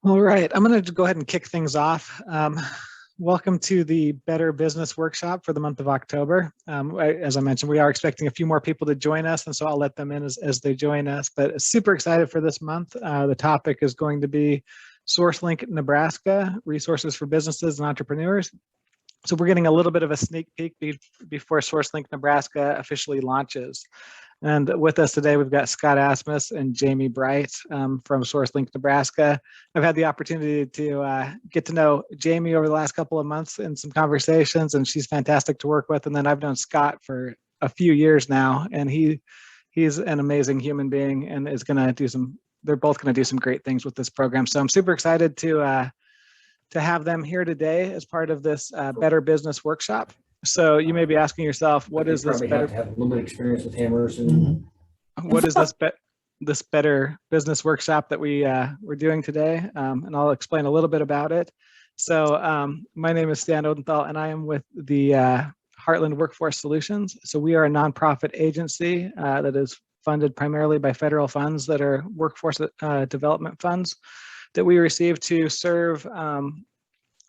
All right, I'm going to go ahead and kick things off. Welcome to the Better Business Workshop for the month of October. As I mentioned, we are expecting a few more people to join us, and so I'll let them in as they join us, but super excited for this month. The topic is going to be SourceLink Nebraska, resources for businesses and entrepreneurs. So we're getting a little bit of a sneak peek before SourceLink Nebraska officially launches. And with us today, we've got Scott Asmus and Jamie Bright from SourceLink Nebraska. I've had the opportunity to get to know Jamie over the last couple of months in some conversations, and she's fantastic to work with. And then I've known Scott for a few years now, and he's an amazing human being and is going to do they're both going to do some great things with this program. So I'm super excited to have them here today as part of this Better Business Workshop. So you may be asking yourself, what is this better? Have to have a little bit of experience with hammers and what is this Better Business Workshop that we're doing today? And I'll explain a little bit about it. So my name is Stan Odenthal, and I am with the Heartland Workforce Solutions. So we are a nonprofit agency that is funded primarily by federal funds that are workforce development funds that we receive to serve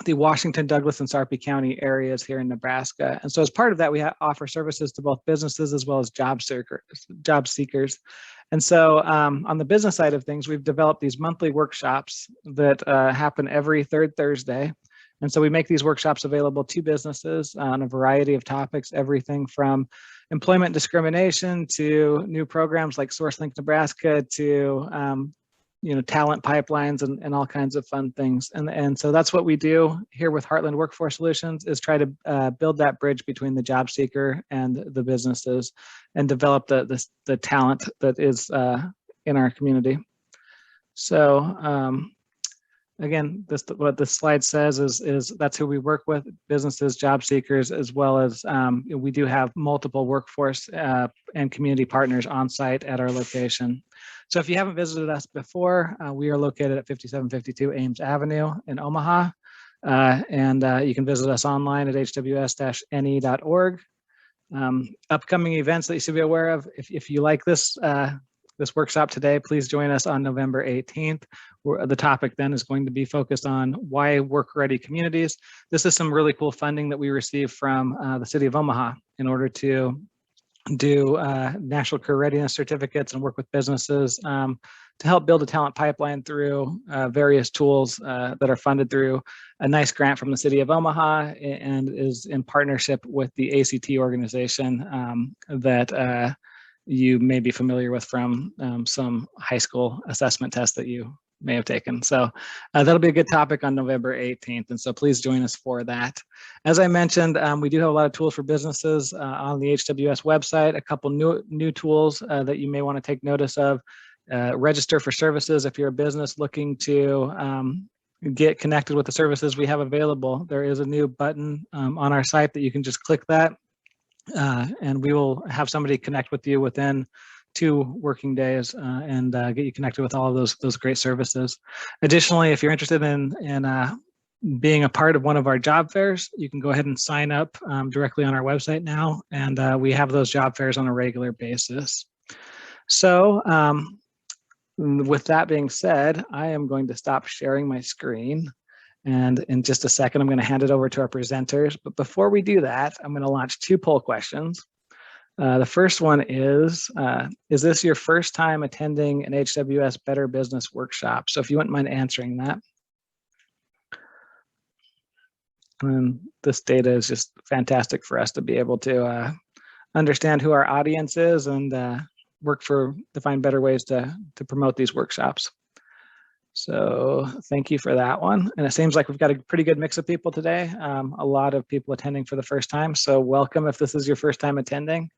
the Washington, Douglas, and Sarpy County areas here in Nebraska. And so as part of that, we offer services to both businesses as well as job seekers. And so on the business side of things, we've developed these monthly workshops that happen every third Thursday. And so we make these workshops available to businesses on a variety of topics, everything from employment discrimination to new programs like SourceLink Nebraska to talent pipelines and all kinds of fun things. And so that's what we do here with Heartland Workforce Solutions, is try to build that bridge between the job seeker and the businesses and develop the talent that is in our community. So again, what this slide says is that's who we work with: businesses, job seekers, as well as we do have multiple workforce and community partners on site at our location. So if you haven't visited us before, we are located at 5752 Ames Avenue in Omaha. And you can visit us online at hws-ne.org. Upcoming events that you should be aware of: if you like this workshop today, please join us on November 18th. The topic then is going to be focused on why work-ready communities. This is some really cool funding that we received from the city of Omaha in order to do national career readiness certificates and work with businesses to help build a talent pipeline through various tools that are funded through a nice grant from the city of Omaha and is in partnership with the ACT organization that you may be familiar with from some high school assessment tests that you may have taken. So that'll be a good topic on November 18th. And so please join us for that. As I mentioned, we do have a lot of tools for businesses on the HWS website, a couple new tools that you may want to take notice of. Register for services if you're a business looking to get connected with the services we have available. There is a new button on our site that you can just click that. And we will have somebody connect with you within 2 working days and get you connected with all of those great services. Additionally, if you're interested in being a part of one of our job fairs, you can go ahead and sign up directly on our website now, and we have those job fairs on a regular basis. So with that being said, I am going to stop sharing my screen. And in just a second, I'm going to hand it over to our presenters. But before we do that, I'm going to launch 2 poll questions. The first one is this your first time attending an HWS Better Business Workshop? So if you wouldn't mind answering that. And this data is just fantastic for us to be able to understand who our audience is and work to find better ways to promote these workshops. So thank you for that one. And it seems like we've got a pretty good mix of people today. A lot of people attending for the first time. So welcome if this is your first time attending.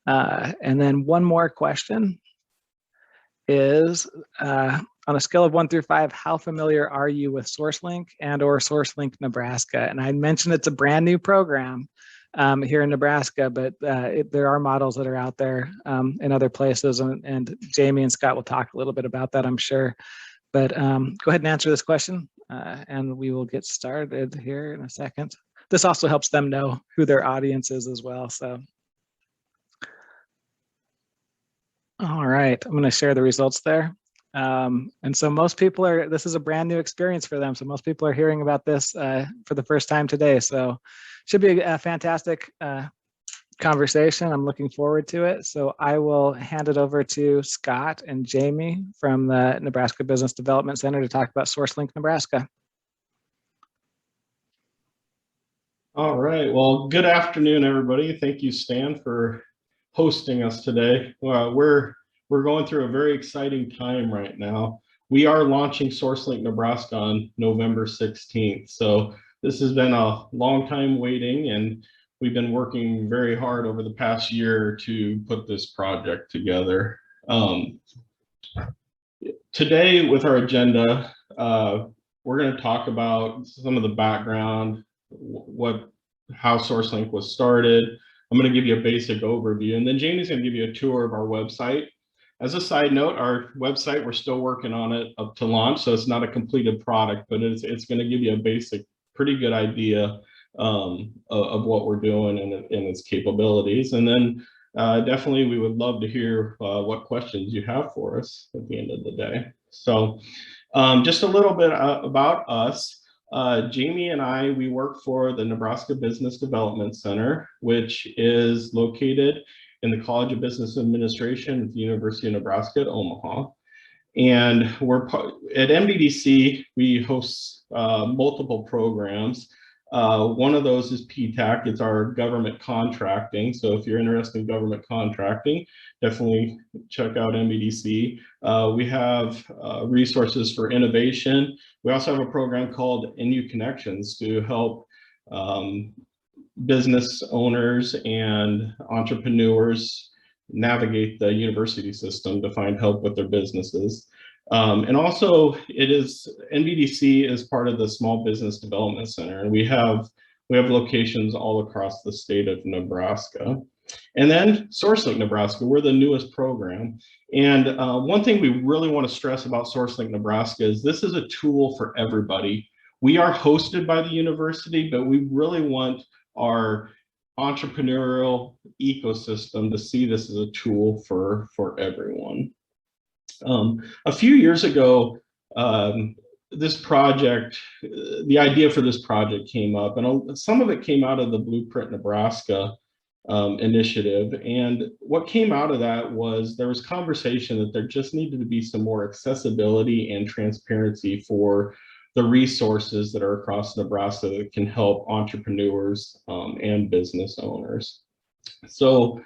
And then one more question is, on a scale of 1 through 5, how familiar are you with SourceLink and/or SourceLink Nebraska? And I mentioned it's a brand new program here in Nebraska, but there are models that are out there in other places. And Jamie and Scott will talk a little bit about that, I'm sure. But go ahead and answer this question, and we will get started here in a second. This also helps them know who their audience is as well. So. All right, I'm going to share the results there. And so most people this is a brand new experience for them. So most people are hearing about this for the first time today. So should be a fantastic conversation. I'm looking forward to it. So I will hand it over to Scott and Jamie from the Nebraska Business Development Center to talk about SourceLink Nebraska. All right. Well, good afternoon, everybody. Thank you, Stan, for hosting us today. We're going through a very exciting time right now. We are launching SourceLink Nebraska on November 16th. So this has been a long time waiting, and we've been working very hard over the past year to put this project together. Today with our agenda, we're going to talk about some of the background, how SourceLink was started. I'm going to give you a basic overview, and then Jamie's going to give you a tour of our website. As a side note, our website, we're still working on it up to launch, so it's not a completed product, but it's going to give you a basic, pretty good idea of what we're doing and its capabilities. And then definitely we would love to hear what questions you have for us at the end of the day. So just a little bit about us. Jamie and I, we work for the Nebraska Business Development Center, which is located in the College of Business Administration at the University of Nebraska at Omaha. And at MBDC, we host multiple programs. One of those is PTAC. It's our government contracting. So if you're interested in government contracting, definitely check out MBDC. We have resources for innovation. We also have a program called NU Connections to help business owners and entrepreneurs navigate the university system to find help with their businesses. And also NBDC is part of the Small Business Development Center, and we have locations all across the state of Nebraska. And then SourceLink Nebraska, we're the newest program. And one thing we really want to stress about SourceLink Nebraska is this is a tool for everybody. We are hosted by the university, but we really want our entrepreneurial ecosystem to see this as a tool for everyone. A few years ago, this project, the idea for this project came up, and some of it came out of the Blueprint Nebraska initiative. And what came out of that was there was conversation that there just needed to be some more accessibility and transparency for the resources that are across Nebraska that can help entrepreneurs and business owners. So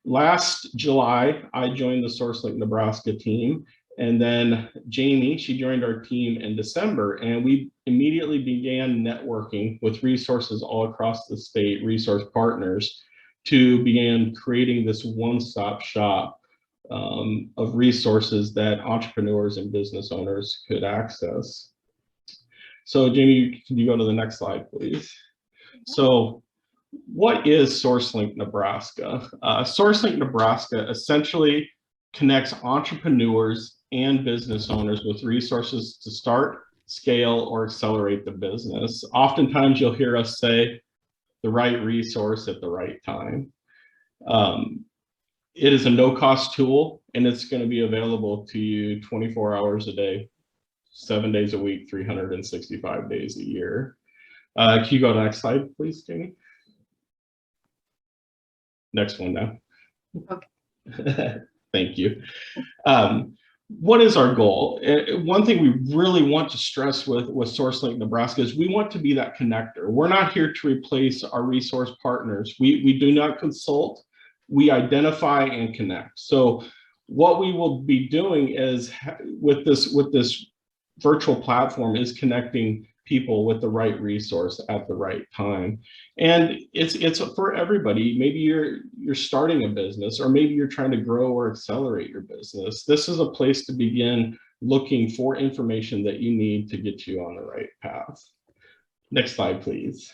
last July, I joined the SourceLink Nebraska team, and then Jamie, she joined our team in December, and we immediately began networking with resources all across the state, resource partners, to begin creating this one-stop shop of resources that entrepreneurs and business owners could access. So Jamie, can you go to the next slide, please? So what is SourceLink Nebraska? SourceLink Nebraska essentially connects entrepreneurs and business owners with resources to start, scale, or accelerate the business. Oftentimes you'll hear us say the right resource at the right time. It is a no-cost tool, and it's going to be available to you 24 hours a day, 7 days a week, 365 days a year. Can you go to the next slide, please, Jamie? Next one now. Okay. Thank you. What is our goal? One thing we really want to stress with SourceLink Nebraska is we want to be that connector. We're not here to replace our resource partners. We do not consult. We identify and connect. So what we will be doing is with this virtual platform is connecting people with the right resource at the right time. And it's for everybody. Maybe you're starting a business, or maybe you're trying to grow or accelerate your business. This is a place to begin looking for information that you need to get you on the right path. Next slide, please.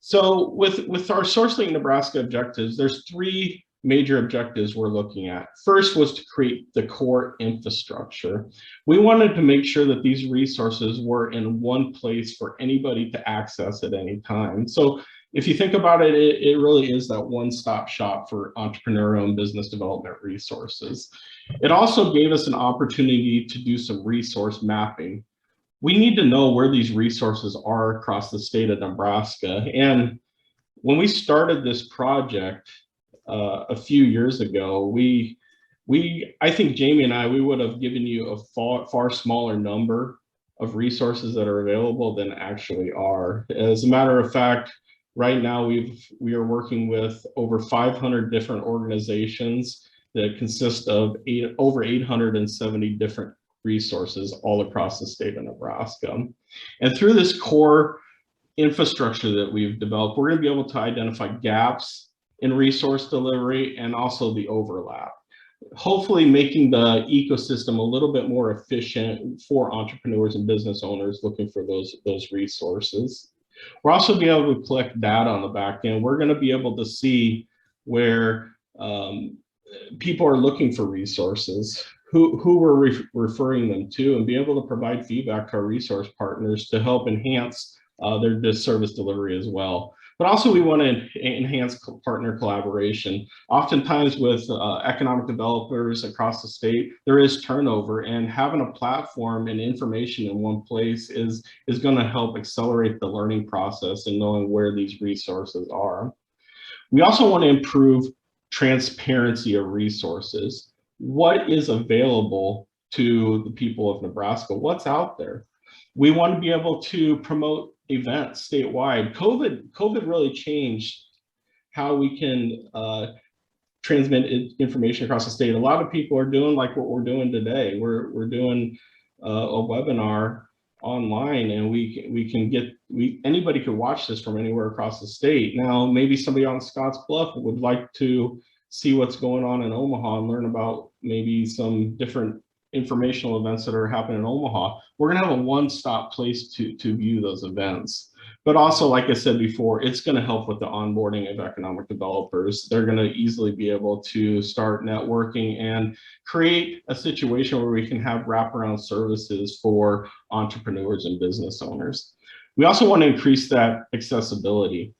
So with our SourceLink Nebraska objectives, there's three major objectives we're looking at. First was to create the core infrastructure. We wanted to make sure that these resources were in one place for anybody to access at any time. So if you think about it, it really is that one-stop shop for entrepreneur-owned business development resources. It also gave us an opportunity to do some resource mapping. We need to know where these resources are across the state of Nebraska. And when we started this project a few years ago, I think Jamie and I, we would have given you a far smaller number of resources that are available than actually are. As a matter of fact, right now we are working with over 500 different organizations that consist of over 870 different resources all across the state of Nebraska. And through this core infrastructure that we've developed, we're going to be able to identify gaps in resource delivery and also the overlap, hopefully making the ecosystem a little bit more efficient for entrepreneurs and business owners looking for those resources. We're also be able to collect data on the back end. We're going to be able to see where people are looking for resources, who we're referring them to, and be able to provide feedback to our resource partners to help enhance their service delivery as well. But also we want to enhance partner collaboration. Oftentimes with economic developers across the state, there is turnover, and having a platform and information in one place is going to help accelerate the learning process and knowing where these resources are. We also want to improve transparency of resources. What is available to the people of Nebraska? What's out there? We want to be able to promote events statewide. COVID really changed how we can transmit information across the state. A lot of people are doing like what we're doing today. We're doing a webinar online, and anybody could watch this from anywhere across the state. Now, maybe somebody on Scotts Bluff would like to see what's going on in Omaha and learn about maybe some different informational events that are happening in Omaha. We're going to have a one-stop place to view those events. But also, like I said before, it's going to help with the onboarding of economic developers. They're going to easily be able to start networking and create a situation where we can have wraparound services for entrepreneurs and business owners. We also want to increase that accessibility.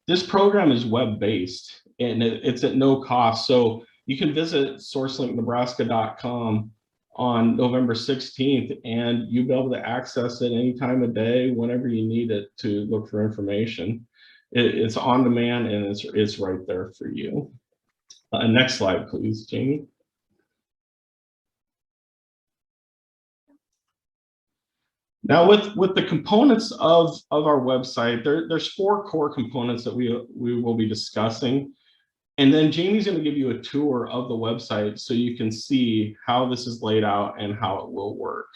This program is web-based, and it's at no cost. So you can visit SourceLinkNebraska.com on November 16th, and you'll be able to access it any time of day, whenever you need it to look for information. It's on demand, and it's right there for you. Next slide, please, Jamie. Now, with the components of our website, there's 4 core components that we will be discussing. And then Jamie's going to give you a tour of the website so you can see how this is laid out and how it will work.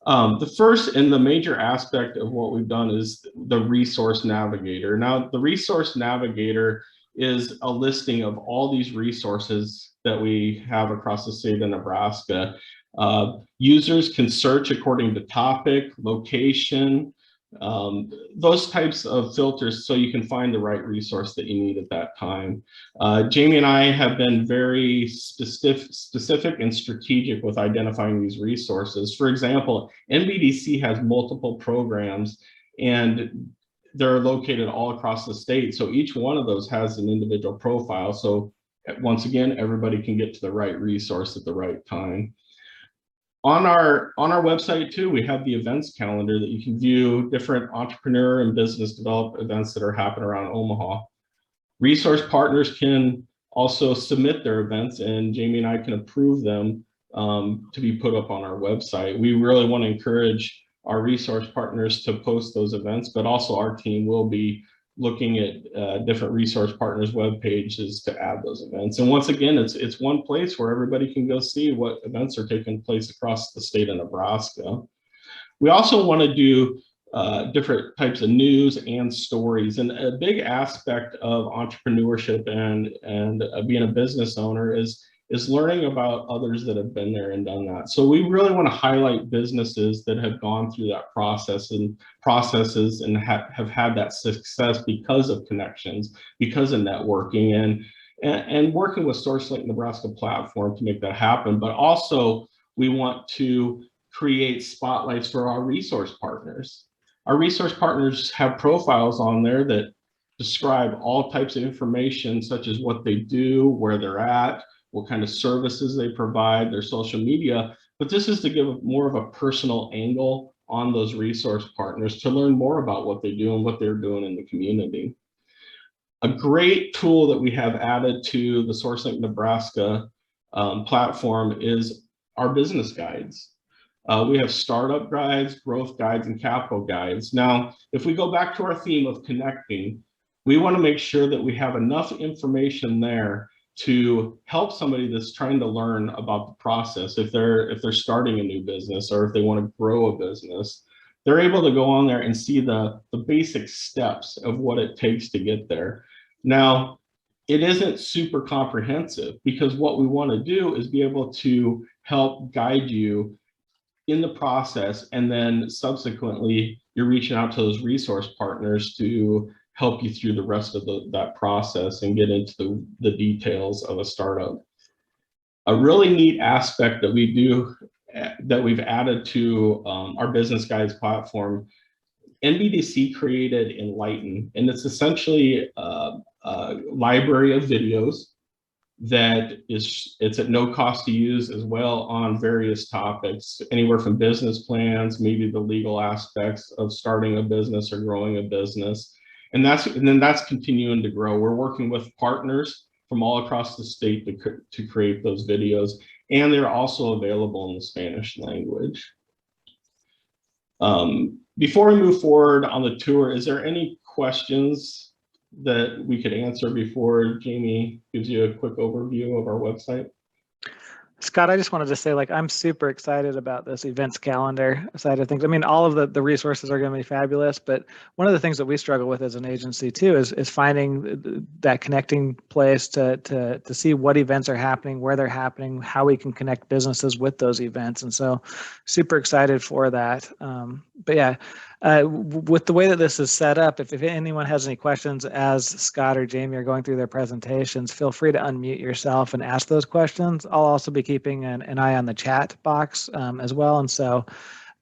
The first and the major aspect of what we've done is the Resource Navigator. Now, the Resource Navigator is a listing of all these resources that we have across the state of Nebraska. Users can search according to topic, location, those types of filters, so you can find the right resource that you need at that time. Jamie and I have been very specific and strategic with identifying these resources. For example, NBDC has multiple programs, and they're located all across the state. So each one of those has an individual profile. So once again, everybody can get to the right resource at the right time. On our website too, we have the events calendar that you can view different entrepreneur and business development events that are happening around Omaha. Resource partners can also submit their events, and Jamie and I can approve them to be put up on our website. We really want to encourage our resource partners to post those events, but also our team will be looking at different resource partners' web pages to add those events. And once again, it's one place where everybody can go see what events are taking place across the state of Nebraska. We also want to do different types of news and stories. And a big aspect of entrepreneurship and being a business owner is learning about others that have been there and done that. So we really want to highlight businesses that have gone through that process and processes and have had that success because of connections, because of networking, and working with SourceLink Nebraska platform to make that happen. But also we want to create spotlights for our resource partners. Our resource partners have profiles on there that describe all types of information, such as what they do, where they're at, what kind of services they provide, their social media. But this is to give more of a personal angle on those resource partners to learn more about what they do and what they're doing in the community. A great tool that we have added to the SourceLink Nebraska platform is our business guides. We have startup guides, growth guides, and capital guides. Now, if we go back to our theme of connecting, we want to make sure that we have enough information there to help somebody that's trying to learn about the process. If they're starting a new business, or if they want to grow a business, they're able to go on there and see the basic steps of what it takes to get there. Now, it isn't super comprehensive, because what we want to do is be able to help guide you in the process, and then subsequently you're reaching out to those resource partners to help you through the rest of that process and get into the details of a startup. A really neat aspect that we do, that we've added to our business guides platform, NBDC created Enlighten, and it's essentially a library of videos that it's at no cost to use as well, on various topics, anywhere from business plans, maybe the legal aspects of starting a business or growing a business. And then that's continuing to grow. We're working with partners from all across the state to create those videos, and they're also available in the Spanish language. Before we move forward on the tour, is there any questions that we could answer before Jamie gives you a quick overview of our website? Scott, I just wanted to say, like, I'm super excited about this events calendar side of things. I mean, all of the resources are going to be fabulous, but one of the things that we struggle with as an agency too is finding that connecting place to see what events are happening, where they're happening, how we can connect businesses with those events. And so super excited for that. But yeah, with the way that this is set up, if anyone has any questions as Scott or Jamie are going through their presentations, feel free to unmute yourself and ask those questions. I'll also be keeping an eye on the chat box as well, and so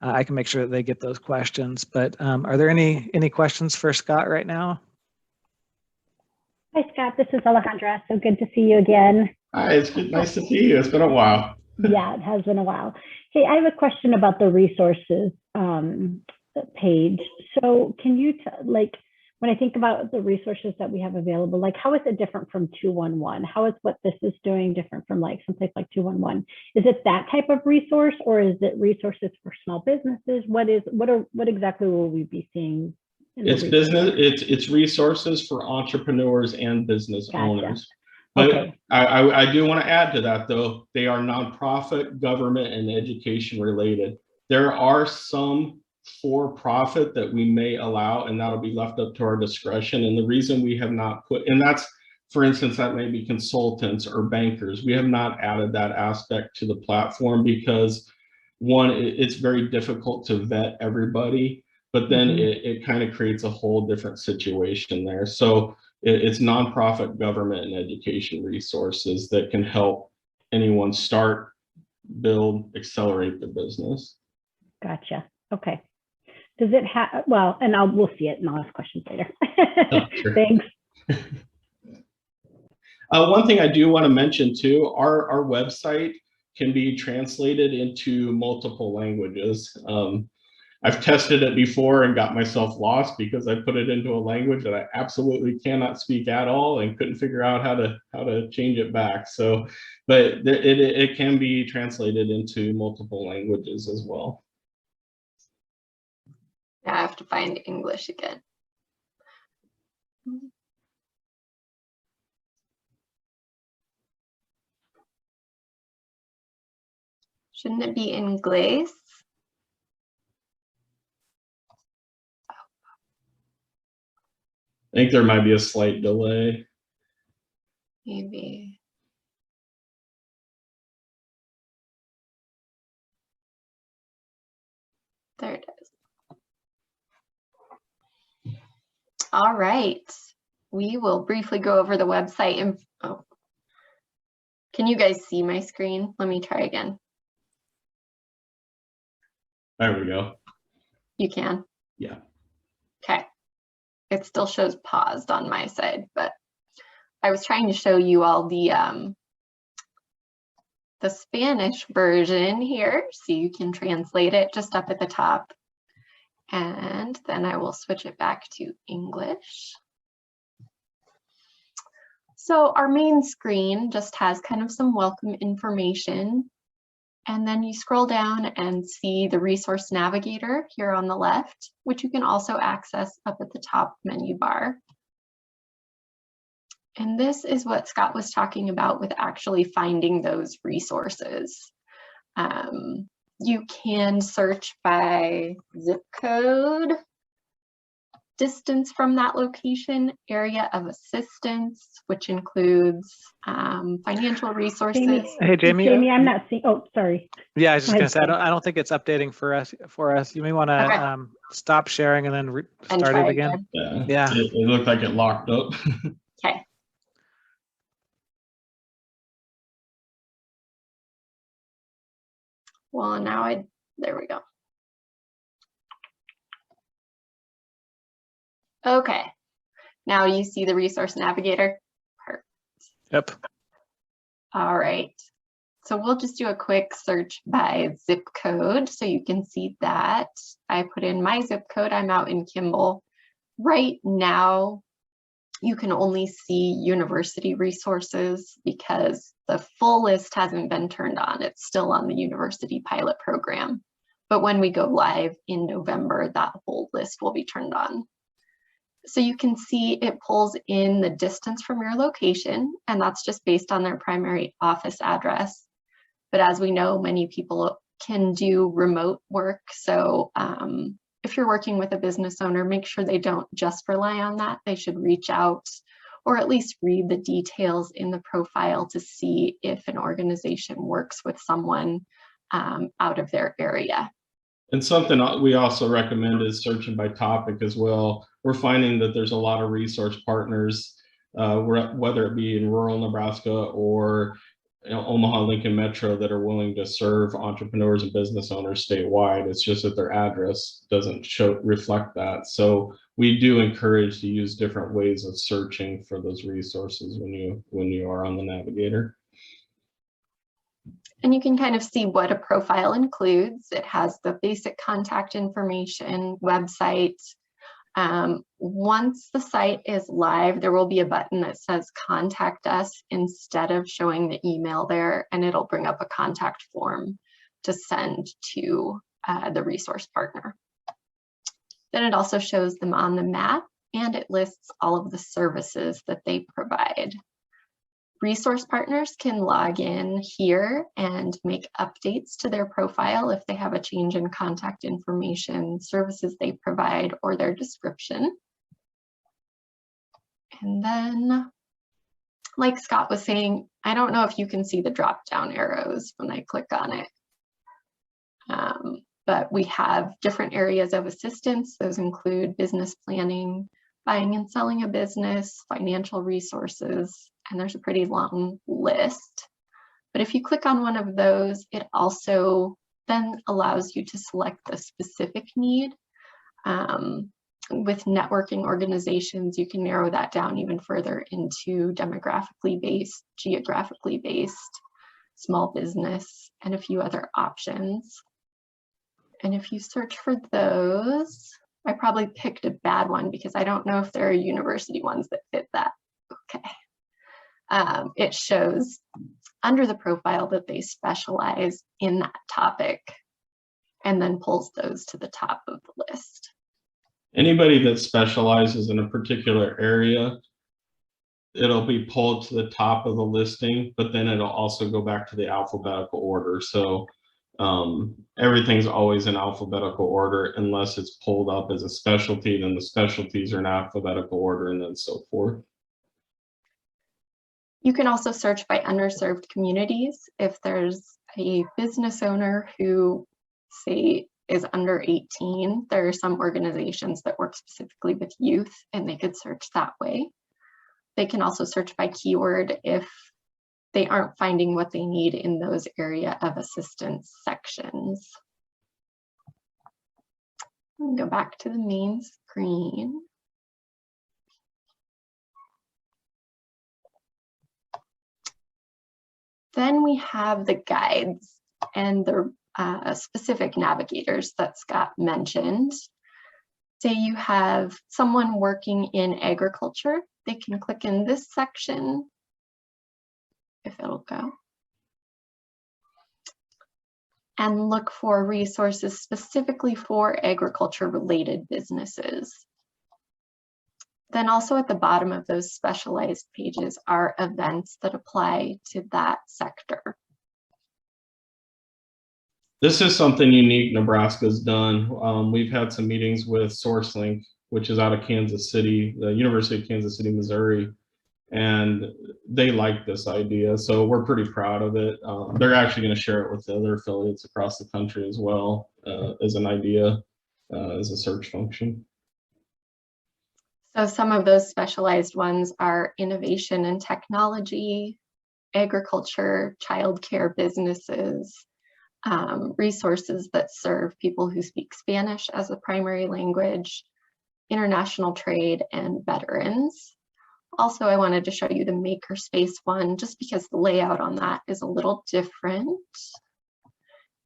I can make sure that they get those questions. But are there any questions for Scott right now? Hi, Scott. This is Alejandra. So good to see you again. Hi, it's good. Nice to see you. It's been a while. Yeah, it has been a while. Hey, I have a question about the resources page. So can you, like, when I think about the resources that we have available, like, how is it different from 211? How is what this is doing different from like someplace like 211? Is it that type of resource, or is it resources for small businesses? What exactly will we be seeing? It's business. It's resources for entrepreneurs and business owners. But okay. I do want to add to that, though. They are nonprofit, government, and education related. There are some for-profit that we may allow, and that'll be left up to our discretion. And the reason we have not put, and that's, for instance, that may be consultants or bankers. We have not added that aspect to the platform because, one, it's very difficult to vet everybody, but then it kind of creates a whole different situation there. So it's nonprofit, government, and education resources that can help anyone start, build, accelerate the business. Gotcha. Okay. Does it have, well, and we'll see it and I'll ask questions later. Oh, sure. Thanks. One thing I do want to mention too, our website can be translated into multiple languages. I've tested it before and got myself lost because I put it into a language that I absolutely cannot speak at all and couldn't figure out how to change it back. So, but it can be translated into multiple languages as well. Now I have to find English again. Shouldn't it be Inglés? I think there might be a slight delay. Maybe. There it is. All right. We will briefly go over the website. And oh, can you guys see my screen? Let me try again. There we go. You can? Yeah. Okay. it still shows paused on my side, but I was trying to show you all the Spanish version here, so you can translate it just up at the top. And then I will switch it back to English. So our main screen just has kind of some welcome information. And then you scroll down and see the resource navigator here on the left, which you can also access up at the top menu bar. And this is what Scott was talking about with actually finding those resources. You can search by zip code, distance from that location, area of assistance, which includes financial resources. Hey, Jamie. Jamie, I'm not seeing, oh, sorry. Yeah, I was just Go gonna ahead, say, I don't think it's updating for us. You may want to Okay. stop sharing and then And start try it again. Yeah. It looked like it locked up. Okay. Well, now there we go. Okay, now you see the resource navigator. Perfect. Yep. All right, so we'll just do a quick search by zip code so you can see that. I put in my zip code, I'm out in Kimball. Right now, you can only see university resources because the full list hasn't been turned on. It's still on the university pilot program. But when we go live in November, that whole list will be turned on. So you can see it pulls in the distance from your location, and that's just based on their primary office address. But as we know, many people can do remote work. So if you're working with a business owner, make sure they don't just rely on that. They should reach out or at least read the details in the profile to see if an organization works with someone out of their area. And something we also recommend is searching by topic as well. We're finding that there's a lot of resource partners, whether it be in rural Nebraska or Omaha, Lincoln Metro, that are willing to serve entrepreneurs and business owners statewide. It's just that their address doesn't reflect that. So we do encourage to use different ways of searching for those resources when you are on the Navigator. And you can kind of see what a profile includes. It has the basic contact information, website. Once the site is live, there will be a button that says contact us instead of showing the email there, and it'll bring up a contact form to send to the resource partner. Then it also shows them on the map, and it lists all of the services that they provide. Resource partners can log in here and make updates to their profile if they have a change in contact information, services they provide, or their description. And then, like Scott was saying, I don't know if you can see the drop-down arrows when I click on it. But we have different areas of assistance. Those include business planning, buying and selling a business, financial resources, and there's a pretty long list. But if you click on one of those, it also then allows you to select the specific need. With networking organizations, you can narrow that down even further into demographically based, geographically based, small business, and a few other options. And if you search for those, I probably picked a bad one because I don't know if there are university ones that fit that. Okay. It shows under the profile that they specialize in that topic and then pulls those to the top of the list. Anybody that specializes in a particular area, it'll be pulled to the top of the listing, but then it'll also go back to the alphabetical order. So everything's always in alphabetical order unless it's pulled up as a specialty, then the specialties are in alphabetical order, and then so forth. You can also search by underserved communities. If there's a business owner who, say, is under 18, there are some organizations that work specifically with youth, and they could search that way. They can also search by keyword if they aren't finding what they need in those area of assistance sections. Go back to the main screen. Then we have the guides and the specific navigators that Scott mentioned. Say you have someone working in agriculture, they can click in this section, if it'll go, and look for resources specifically for agriculture related businesses. Then also at the bottom of those specialized pages are events that apply to that sector. This is something unique Nebraska's done. We've had some meetings with SourceLink, which is out of Kansas City, the University of Kansas City, Missouri, and they like this idea. So we're pretty proud of it. They're actually going to share it with the other affiliates across the country as well, as an idea, as a search function. So some of those specialized ones are innovation and technology, agriculture, childcare businesses, resources that serve people who speak Spanish as a primary language, international trade, and veterans. Also, I wanted to show you the makerspace one just because the layout on that is a little different.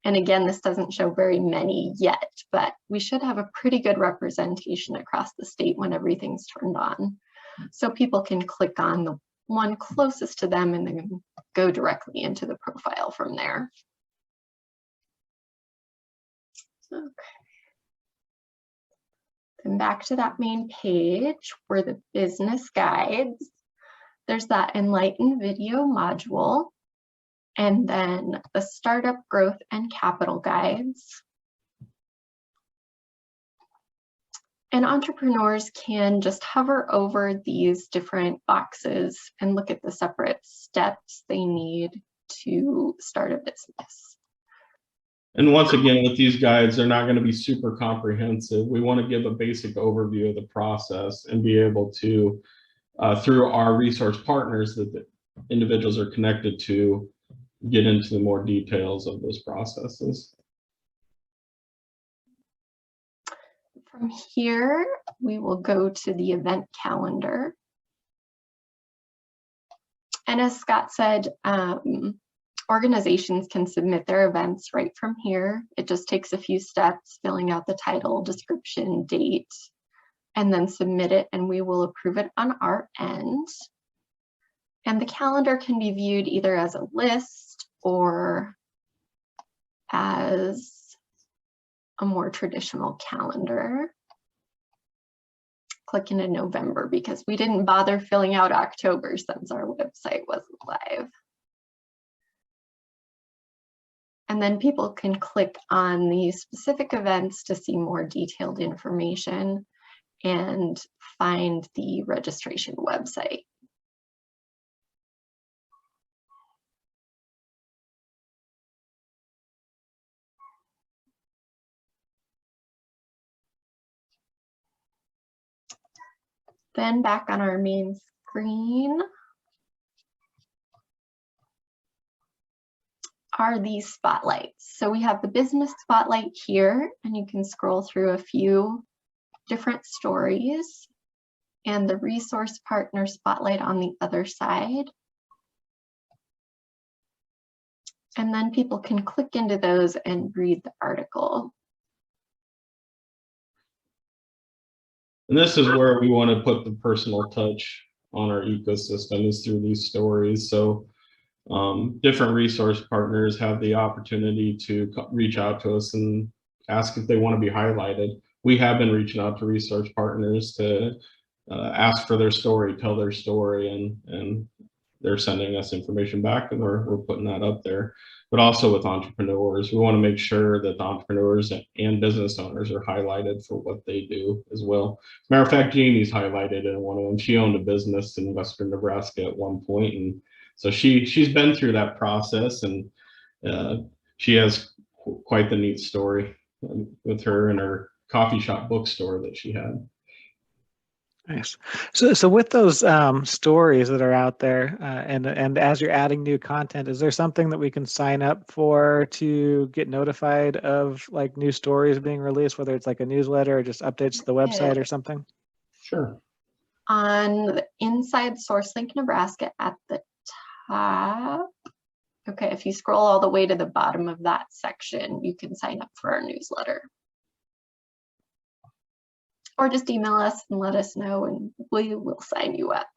And again, this doesn't show very many yet, but we should have a pretty good representation across the state when everything's turned on. So people can click on the one closest to them and then go directly into the profile from there. Okay. Then back to that main page where the business guides, there's that Enlighten video module, and then the startup growth and capital guides. And entrepreneurs can just hover over these different boxes and look at the separate steps they need to start a business. And once again, with these guides, they're not going to be super comprehensive. We want to give a basic overview of the process and be able to, through our resource partners that the individuals are connected to, get into the more details of those processes. From here, we will go to the event calendar. And as Scott said, organizations can submit their events right from here. It just takes a few steps, filling out the title, description, date, and then submit it, and we will approve it on our end. And the calendar can be viewed either as a list or as a more traditional calendar. Click into November because we didn't bother filling out October since our website wasn't live. And then people can click on these specific events to see more detailed information and find the registration website. Then back on our main screen are these spotlights. So we have the business spotlight here, and you can scroll through a few different stories, and the resource partner spotlight on the other side. And then people can click into those and read the article. And this is where we want to put the personal touch on our ecosystem, is through these stories. So different resource partners have the opportunity to reach out to us and ask if they want to be highlighted. We have been reaching out to resource partners to ask for their story, tell their story, and they're sending us information back, and we're putting that up there. But also with entrepreneurs, we want to make sure that the entrepreneurs and business owners are highlighted for what they do as well. As a matter of fact, Jamie's highlighted in one of them. She owned a business in Western Nebraska at one point, and so she's been through that process, and she has quite the neat story with her and her coffee shop bookstore that she had. Nice. So with those stories that are out there, and as you're adding new content, is there something that we can sign up for to get notified of like new stories being released, whether it's like a newsletter or just updates to the website or something? Sure. On the inside SourceLink Nebraska at the top, Okay, if you scroll all the way to the bottom of that section, you can sign up for our newsletter. Or just email us and let us know and we will sign you up.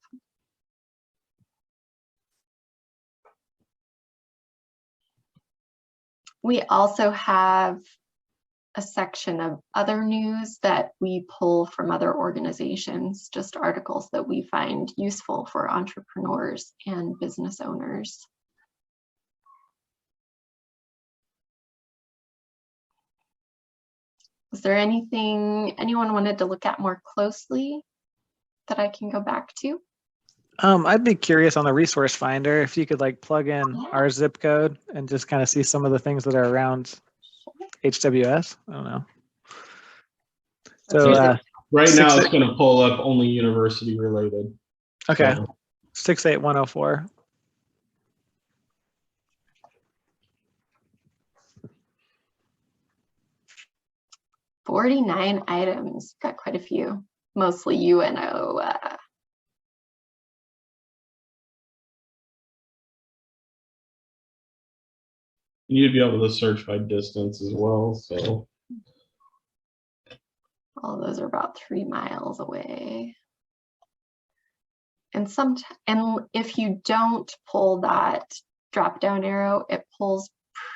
We also have a section of other news that we pull from other organizations, just articles that we find useful for entrepreneurs and business owners. Is there anything anyone wanted to look at more closely that I can go back to? I'd be curious on the resource finder if you could like plug in our zip code and just kind of see some of the things that are around HWS. I don't know. So right now it's going to pull up only university related. okay, So 68104. "49 items, got quite a few, mostly UNO. you'd be able to search by distance as well. So All of those are about 3 miles away. And if you don't pull that drop down arrow, it pulls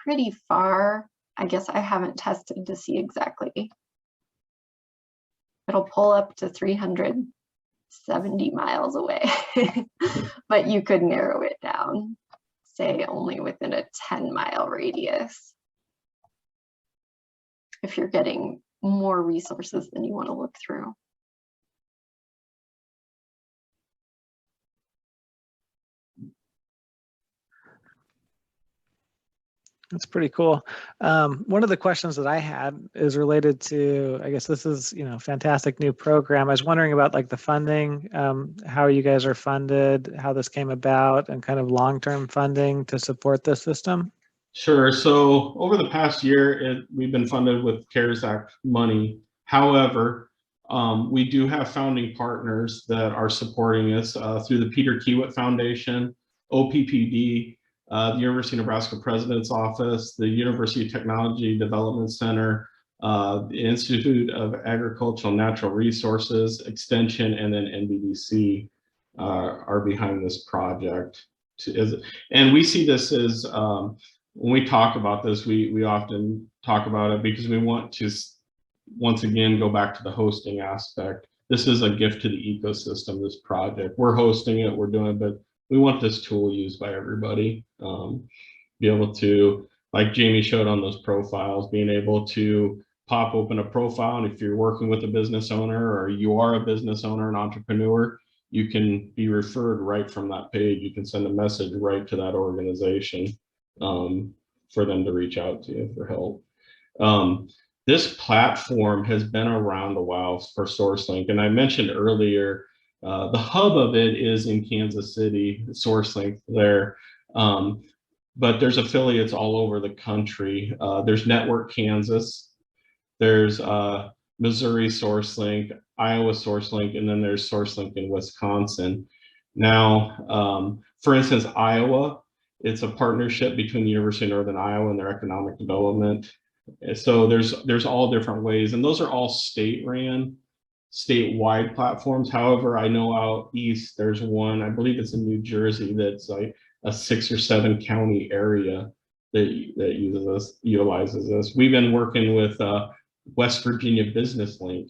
pretty far. I guess I haven't tested to see exactly. It'll pull up to 370 miles away, but you could narrow it down, say only within a 10-mile radius. If you're getting more resources than you want to look through. That's pretty cool. One of the questions that I had is related to, I guess this is, fantastic new program. I was wondering about like the funding, how you guys are funded, how this came about, and kind of long-term funding to support this system. sure. So over the past year, we've been funded with CARES Act money. However, we do have founding partners that are supporting us through the Peter Kiewit Foundation, OPPD, the University of Nebraska President's Office, the University of Technology Development Center, the Institute of Agricultural and Natural Resources, Extension, and then NBDC are behind this project. And we see this as, when we talk about this, we often talk about it because we want to, once again, go back to the hosting aspect. This is a gift to the ecosystem, this project. We're hosting it, we're doing it, but we want this tool used by everybody. Be able to, like Jamie showed on those profiles, being able to pop open a profile, and if you're working with a business owner or you are a business owner, an entrepreneur, you can be referred right from that page. You can send a message right to that organization for them to reach out to you for help. This platform has been around a while for SourceLink, and I mentioned earlier, the hub of it is in Kansas City, SourceLink there, but there's affiliates all over the country. There's Network Kansas, there's Missouri SourceLink, Iowa SourceLink, and then there's SourceLink in Wisconsin. Now, for instance, Iowa, it's a partnership between the University of Northern Iowa and their economic development. So there's all different ways, and those are all state-ran, statewide platforms. However, I know out east there's one, I believe it's in New Jersey, that's like a 6 or 7 county area that utilizes this. We've been working with West Virginia Business Link.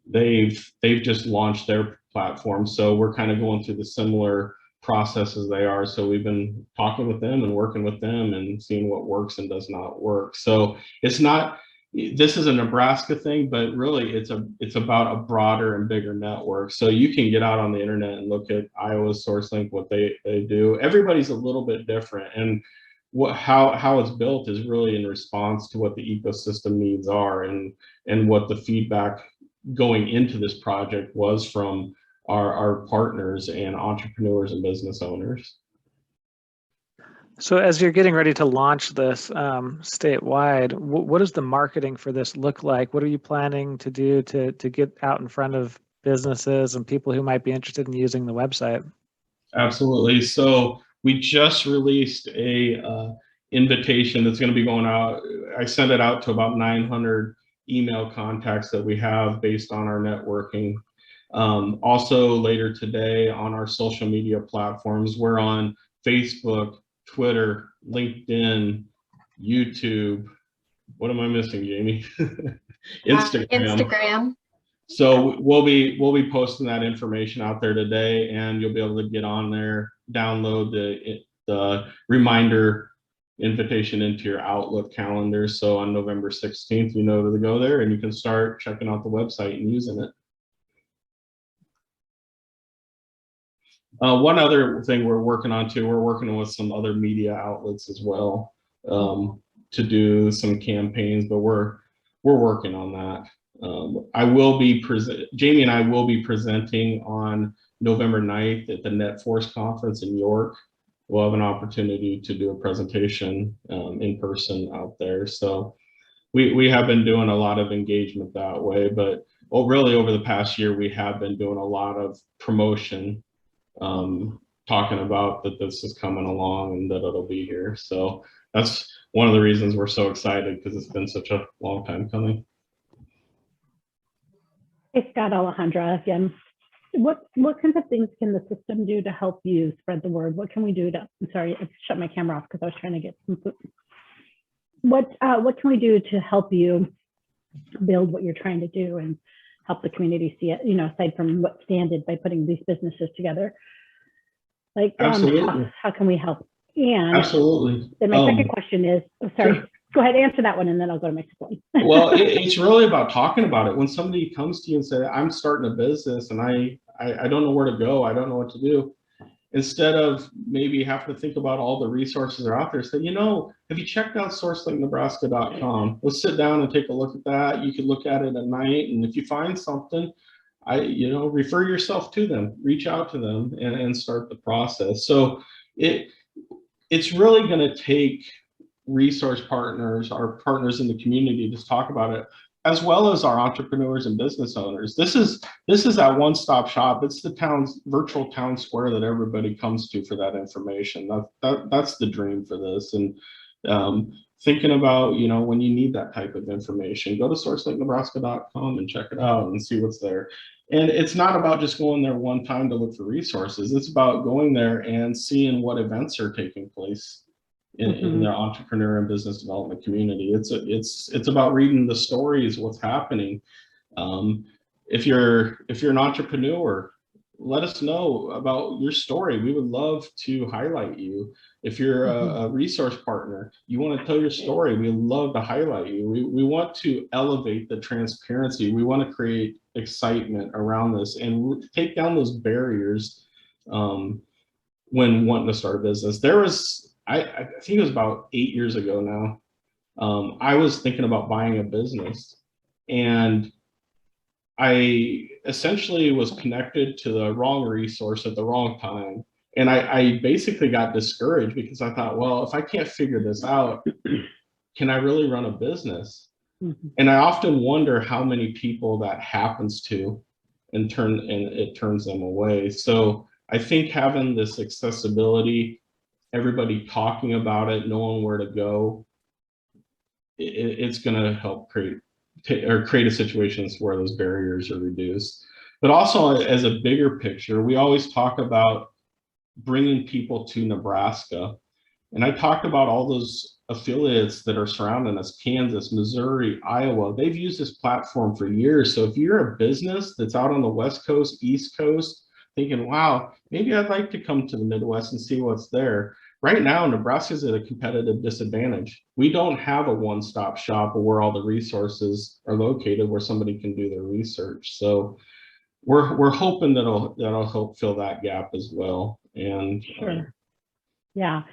They've just launched their platform, so we're kind of going through the similar processes they are. So we've been talking with them and working with them and seeing what works and does not work. So it's not, this is a Nebraska thing, but really it's about a broader and bigger network. So you can get out on the internet and look at Iowa's SourceLink, what they do. Everybody's a little bit different, and how it's built is really in response to what the ecosystem needs are and what the feedback going into this project was from our partners and entrepreneurs and business owners. So as you're getting ready to launch this statewide, what does the marketing for this look like? What are you planning to do to get out in front of businesses and people who might be interested in using the website? Absolutely. So We just released a invitation that's going to be going out. I sent it out to about 900 email contacts that we have based on our networking. Also later today on our social media platforms, we're on Facebook, Twitter, LinkedIn, YouTube. What am I missing, Jamie? Instagram. So we'll be posting that information out there today, and you'll be able to get on there, download the reminder invitation into your Outlook calendar. So on November 16th, you know to go there and you can start checking out the website and using it. One other thing we're working on too, we're working with some other media outlets as well to do some campaigns, but we're working on that. Jamie and I will be presenting on November 9th at the NetForce conference in York. We'll have an opportunity to do a presentation in person out there. So we have been doing a lot of engagement that way, but really over the past year, we have been doing a lot of promotion, talking about that this is coming along and that it'll be here. So that's one of the reasons we're so excited, because it's been such a long time coming. Hey, Scott, Alejandra again. What kinds of things can the system do to help you spread the word? What can we do to, I'm sorry, I shut my camera off because I was trying to get some food. What can we do to help you build what you're trying to do and help the community see it, aside from what Stan did by putting these businesses together? Like, how can we help? And absolutely. Then my second question is, sorry. Sure. Go ahead, answer that one, and then I'll go to my second one. Well, it's really about talking about it. When somebody comes to you and says, I'm starting a business and I don't know where to go, I don't know what to do, instead of maybe having to think about all the resources that are out there, say, have you checked out SourceLinkNebraska.com? Let's sit down and take a look at that. You can look at it at night, and if you find something, refer yourself to them, reach out to them, and start the process. So it's really going to take resource partners, our partners in the community, to talk about it, as well as our entrepreneurs and business owners. This is that one-stop shop. It's the virtual town square that everybody comes to for that information. That's the dream for this. And thinking about, when you need that type of information, go to SourceLinkNebraska.com and check it out and see what's there. And it's not about just going there one time to look for resources. It's about going there and seeing what events are taking place in their entrepreneur and business development community. It's about reading the stories, what's happening. If you're an entrepreneur, let us know about your story. We would love to highlight you. If you're a resource partner, you want to tell your story, we'd love to highlight you. We want to elevate the transparency. We want to create excitement around this and take down those barriers when wanting to start a business. There was, I think it was about 8 years ago now, I was thinking about buying a business, and I essentially was connected to the wrong resource at the wrong time. And I basically got discouraged because I thought, well, if I can't figure this out, can I really run a business? And I often wonder how many people that happens to and it turns them away. So I think having this accessibility, everybody talking about it, knowing where to go, it's going to help create a situation where those barriers are reduced. But also, as a bigger picture, we always talk about bringing people to Nebraska. And I talked about all those affiliates that are surrounding us, Kansas, Missouri, Iowa. They've used this platform for years. So if you're a business that's out on the West Coast, East Coast, thinking, wow, maybe I'd like to come to the Midwest and see what's there. Right now, Nebraska's at a competitive disadvantage. We don't have a one-stop shop where all the resources are located, where somebody can do their research. So we're hoping that'll help fill that gap as well. And sure. Yeah.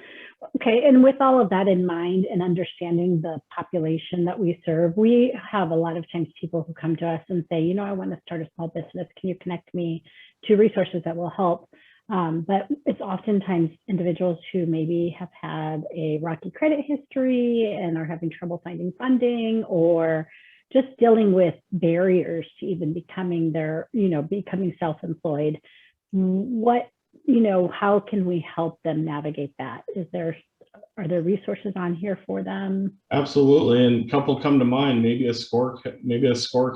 Okay. And with all of that in mind and understanding the population that we serve, we have a lot of times people who come to us and say, I want to start a small business. Can you connect me to resources that will help? But it's oftentimes individuals who maybe have had a rocky credit history and are having trouble finding funding, or just dealing with barriers to even becoming becoming self-employed. What you know, how can we help them navigate that? Are there resources on here for them? Absolutely, and a couple come to mind. Maybe a score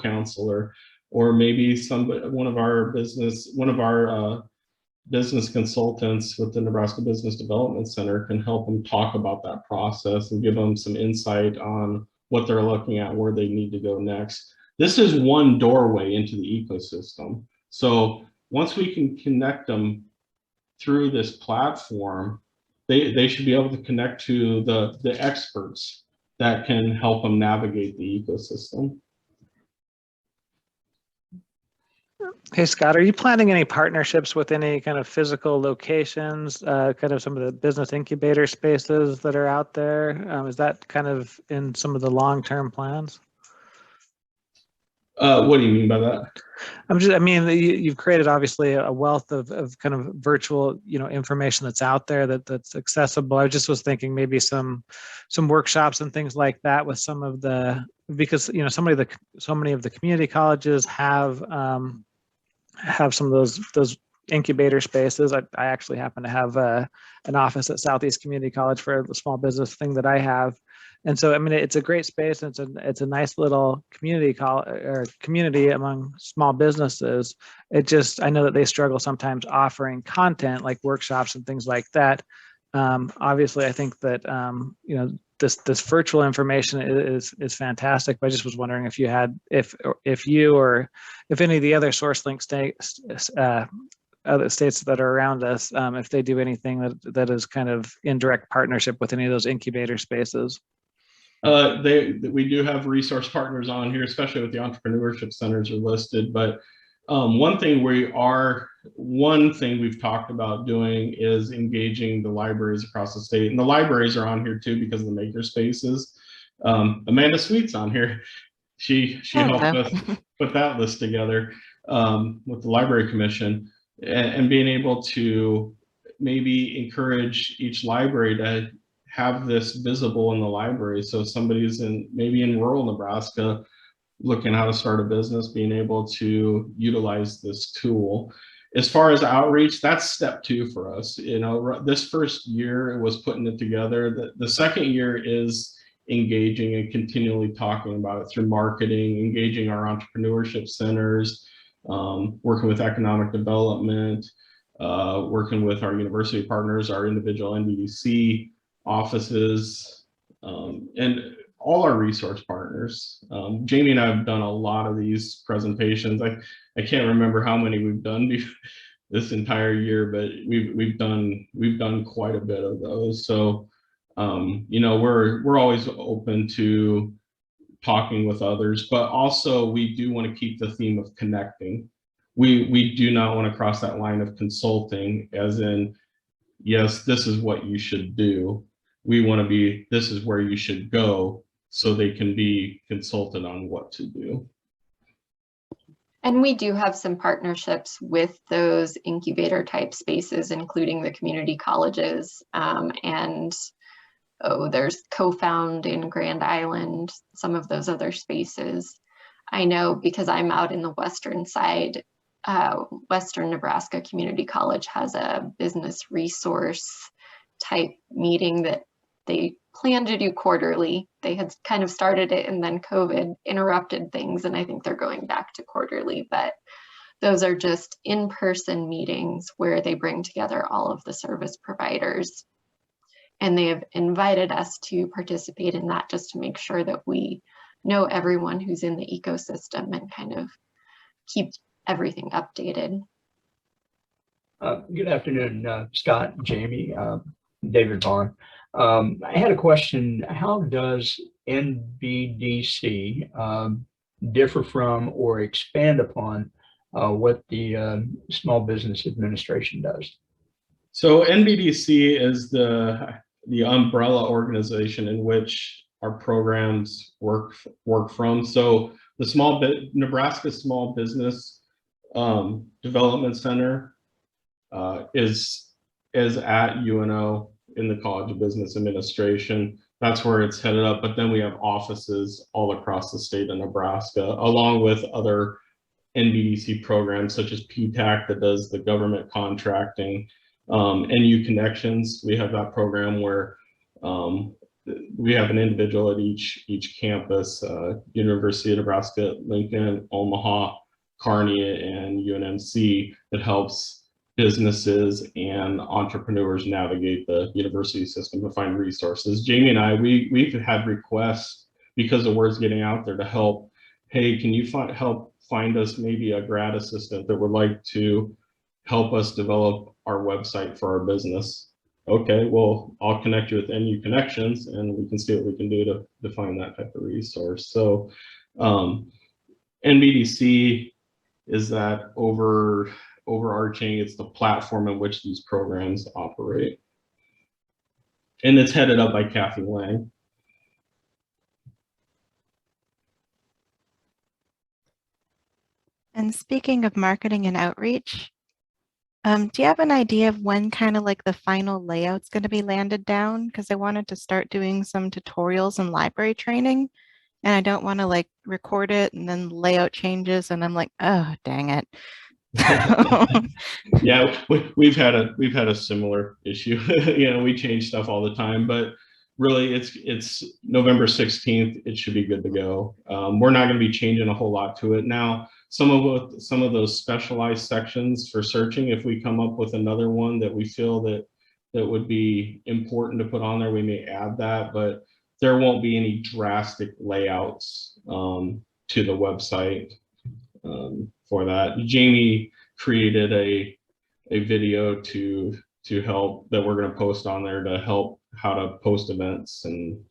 counselor, or maybe one of our business consultants with the Nebraska Business Development Center can help them talk about that process and give them some insight on what they're looking at, where they need to go next. This is one doorway into the ecosystem. So once we can connect them through this platform, they should be able to connect to the experts that can help them navigate the ecosystem. Hey, Scott, are you planning any partnerships with any kind of physical locations, kind of some of the business incubator spaces that are out there? Is that kind of in some of the long-term plans? What do you mean by that? I mean, you've created obviously a wealth of kind of virtual, you know, information that's out there that's accessible. I just was thinking maybe some workshops and things like that with some of the, because, you know, so many of the community colleges have some of those incubator spaces. I actually happen to have an office at Southeast Community College for the small business thing that I have. And so, I mean, it's a great space. And it's a nice little community among small businesses. I know that they struggle sometimes offering content like workshops and things like that. Obviously, I think that, you know, this virtual information is fantastic. But I just was wondering if you had, if you or if any of the other SourceLink states, other states that are around us, if they do anything that is kind of in direct partnership with any of those incubator spaces. We do have resource partners on here, especially with the entrepreneurship centers are listed. But one thing we've talked about doing is engaging the libraries across the state, and the libraries are on here too because of the maker spaces. Amanda Sweet's on here. She helped us put that list together with the Library Commission, and being able to maybe encourage each library to have this visible in the library. So if somebody's maybe in rural Nebraska looking how to start a business, being able to utilize this tool. As far as outreach, that's step 2 for us. You know, this first year it was putting it together. The second year is engaging and continually talking about it through marketing, engaging our entrepreneurship centers, working with economic development, working with our university partners, our individual NBDC offices, and all our resource partners. Jamie and I have done a lot of these presentations. I can't remember how many we've done this entire year, but we've done quite a bit of those. So you know, we're always open to talking with others, but also we do want to keep the theme of connecting. We do not want to cross that line of consulting, as in, yes, this is what you should do. We want to be, this is where you should go, so they can be consulted on what to do. And we do have some partnerships with those incubator type spaces, including the community colleges, and there's Co-Found in Grand Island, some of those other spaces. I know because I'm out in the western side, Western Nebraska Community College has a business resource type meeting that they plan to do quarterly. They had kind of started it and then COVID interrupted things, and I think they're going back to quarterly, but those are just in-person meetings where they bring together all of the service providers. And they have invited us to participate in that just to make sure that we know everyone who's in the ecosystem and kind of keep everything updated. Good afternoon, Scott, Jamie, David Vaughn. I had a question. How does NBDC differ from or expand upon what the Small Business Administration does? So NBDC is the umbrella organization in which our programs work from. So the Nebraska Small Business Development Center is at UNO in the College of Business Administration. That's where it's headed up. But then we have offices all across the state of Nebraska, along with other NBDC programs such as PTAC that does the government contracting, NU Connections, we have that program where we have an individual at each campus, University of Nebraska, Lincoln, Omaha, Kearney, and UNMC, that helps businesses and entrepreneurs navigate the university system to find resources. Jamie and I, we've had requests because the word's getting out there to help. Hey, can you help find us maybe a grad assistant that would like to help us develop our website for our business? Okay, well, I'll connect you with NU Connections and we can see what we can do to find that type of resource. So NBDC is that overarching, it's the platform in which these programs operate. And it's headed up by Kathy Lang. And speaking of marketing and outreach, do you have an idea of when kind of like the final layout's going to be landed down? Because I wanted to start doing some tutorials and library training, and I don't want to like record it and then layout changes, and I'm like, oh, dang it. Yeah, we've had a similar issue. We change stuff all the time, but really it's November 16th. It should be good to go. We're not going to be changing a whole lot to it now. Some of those specialized sections for searching, if we come up with another one that we feel that would be important to put on there, we may add that, but there won't be any drastic layouts to the website for that. Jamie created a video to help, that we're going to post on there to help how to post events and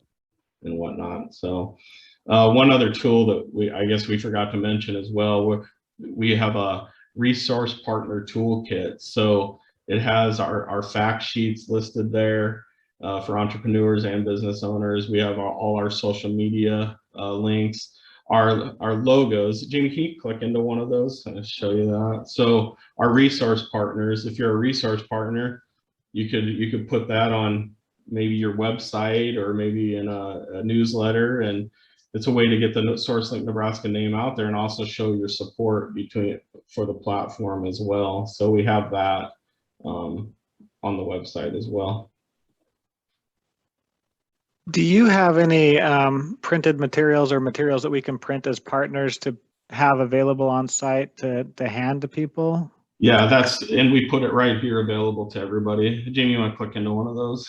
whatnot. So one other tool that I guess we forgot to mention as well, we have a resource partner toolkit. So it has our fact sheets listed there for entrepreneurs and business owners. We have all our social media links, our logos. Jamie, can you click into one of those and show you that? So our resource partners, if you're a resource partner, you could put that on maybe your website or maybe in a newsletter, and it's a way to get the SourceLink Nebraska name out there and also show your support for the platform as well. So we have that on the website as well. Do you have any printed materials or materials that we can print as partners to have available on site to hand to people? Yeah, and we put it right here available to everybody. Jamie, you want to click into one of those?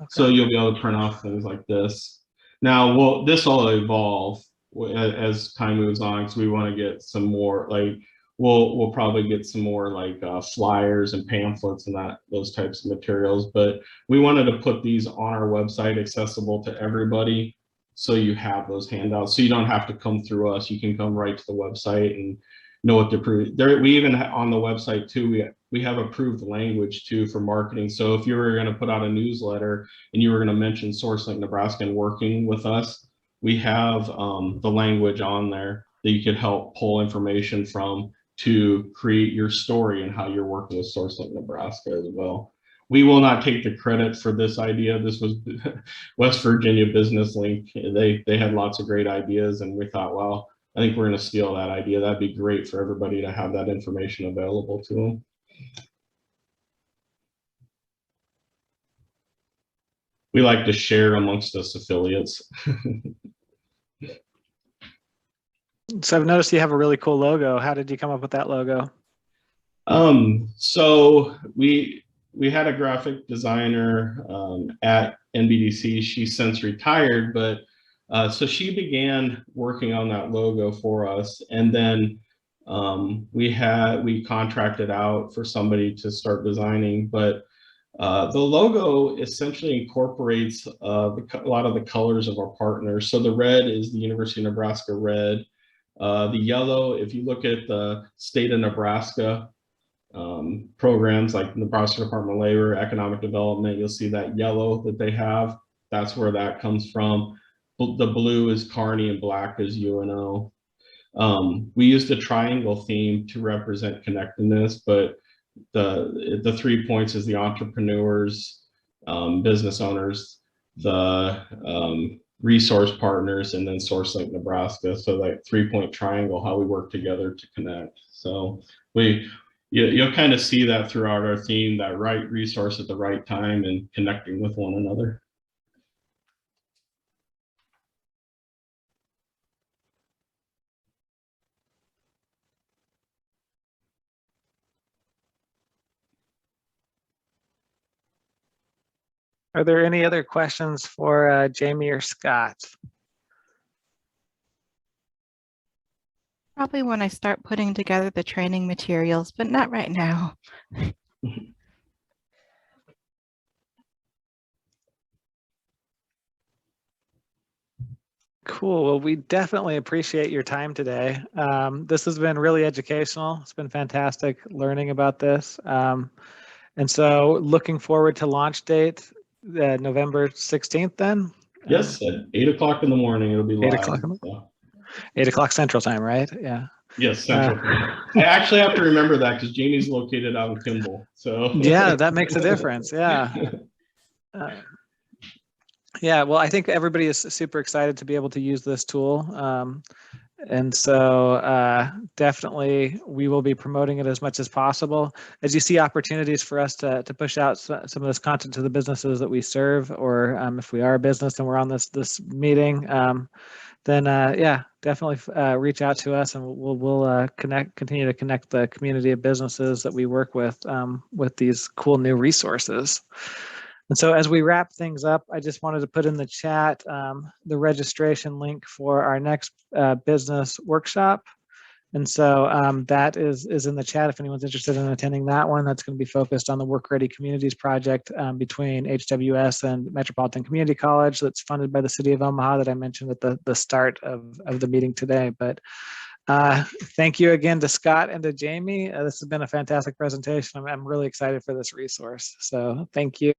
Okay. So you'll be able to print off things like this. Now, this will evolve as time moves on, because we want to get some more, like, we'll probably get some more like flyers and pamphlets and those types of materials. But we wanted to put these on our website, accessible to everybody, so you have those handouts. So you don't have to come through us. You can come right to the website and know what to prove. We even on the website too, we have approved language too for marketing. So if you were going to put out a newsletter and you were going to mention SourceLink Nebraska and working with us, we have the language on there that you could help pull information from to create your story and how you're working with SourceLink Nebraska as well. We will not take the credit for this idea. This was West Virginia Business Link. They had lots of great ideas, and we thought, well, I think we're going to steal that idea. That'd be great for everybody to have that information available to them. We like to share amongst us affiliates. So I've noticed you have a really cool logo. How did you come up with that logo? So we had a graphic designer at NBDC. She's since retired, but so she began working on that logo for us, and then we contracted out for somebody to start designing. But the logo essentially incorporates a lot of the colors of our partners. So the red is the University of Nebraska red. The yellow, if you look at the state of Nebraska programs like Nebraska Department of Labor, Economic Development, you'll see that yellow that they have. That's where that comes from. The blue is Kearney and black is UNO. We used a triangle theme to represent connectedness, but the 3 points is the entrepreneurs, business owners, the resource partners, and then SourceLink Nebraska. So like 3-point triangle, how we work together to connect. So we you'll kind of see that throughout our theme, that right resource at the right time and connecting with one another. Are there any other questions for Jamie or Scott? Probably when I start putting together the training materials, but not right now. Cool. Well, we definitely appreciate your time today. This has been really educational. It's been fantastic learning about this. And so looking forward to launch date, November 16th then? Yes, at 8 o'clock in the morning, it'll be 8 live. o'clock, So. 8 o'clock Central Time, right? Yeah. Yes, Central Time. I actually have to remember that because Jamie's located out in Kimball. So Yeah, that makes a difference. Yeah. Yeah, well, I think everybody is super excited to be able to use this tool. And so definitely we will be promoting it as much as possible. As you see opportunities for us to push out some of this content to the businesses that we serve, or if we are a business and we're on this meeting, then yeah, definitely reach out to us, and we'll continue to connect the community of businesses that we work with these cool new resources. And so as we wrap things up, I just wanted to put in the chat the registration link for our next business workshop. And so that is in the chat if anyone's interested in attending that one. That's going to be focused on the Work Ready Communities project between HWS and Metropolitan Community College that's funded by the City of Omaha that I mentioned at the start of the meeting today. But thank you again to Scott and to Jamie. This has been a fantastic presentation. I'm really excited for this resource. So thank you.